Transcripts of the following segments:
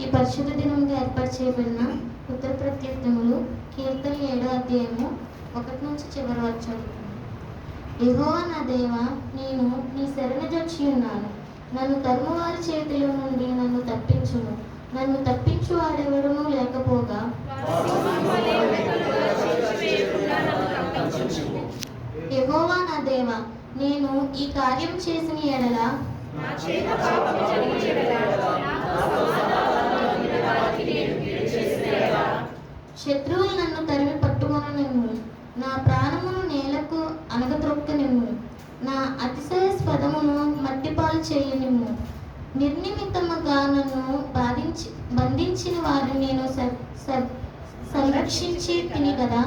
ఈ పరిశుద్ధ దినంగా ఏర్పాటు చేయబడిన ఉత్తర ప్రత్యుత్తములు కీర్తన 7వ అధ్యాయము 1 నుంచి చివరి వరకు చదువుతున్నాను. యెహోవా నా దేవా, నేను నీ శరణుజొచ్చి ఉన్నాను. నన్ను తరుమువారి చేతిలో నుండి నన్ను తప్పించుము. నన్ను తప్పించు వాడెవడునూ లేకపోగా యెహోవా నా దేవా, నేను ఈ కార్యం చేసిన ఎడల శత్రువులు నన్ను తరిమి పట్టుకొననిమ్ము. నా ప్రాణమును నేలకు అనగత్రొక్కనిమ్ము. నా అతిశయాస్పదమును మట్టిపాలు చేయనిమ్ము. నిర్నిమిత్తముగా నన్ను బంధించిన వారిని నేను సంరక్షించి తిని కదా.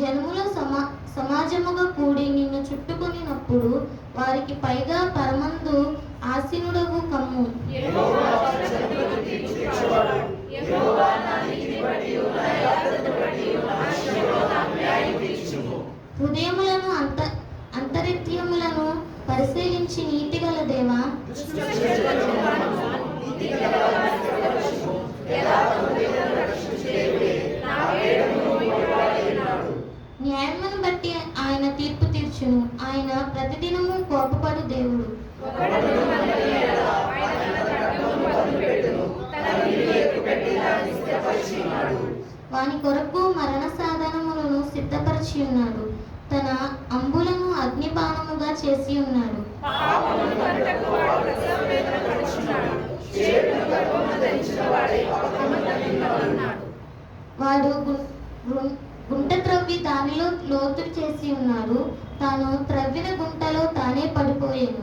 జనముల సమాజముగా కూడి నిన్ను చుట్టుకొనినప్పుడు వారికి పైగా పరమందు ఆసీనుడగు కమ్ము. హృదయములను అంతరిత్యములను పరిశీలించి నీతి గల దేవా, న్యాయమును బట్టి ఆయన తీర్పు తీర్చును. ఆయన ప్రతిదినము కోపపడు దేవుడు. వాని కొరకు మరణ సాధనములను సిద్ధపరిచి ఉన్నాడు. తన అంబులను అగ్నిపానముగా చేసి ఉన్నాడు. వాడు గుంట త్రవ్వి దానిలో లోతు చేసి ఉన్నాడు. తాను త్రవ్విన గుంటలో తానే పడిపోయాను.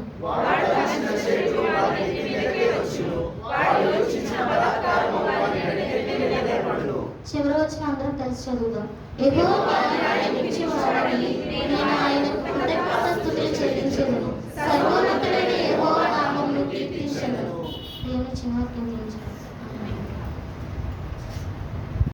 చివరి వచ్చిన అందరం కలిసి చదువుదాం. యెహోవా న్యాయమిచ్చువాడని నేను ఆయనకు కృతజ్ఞతాస్తుతులు చెల్లించెదను. సర్వోన్నతుడైన యెహోవా నామమును కీర్తించెదను. దేవుని చిన్న వాక్యం.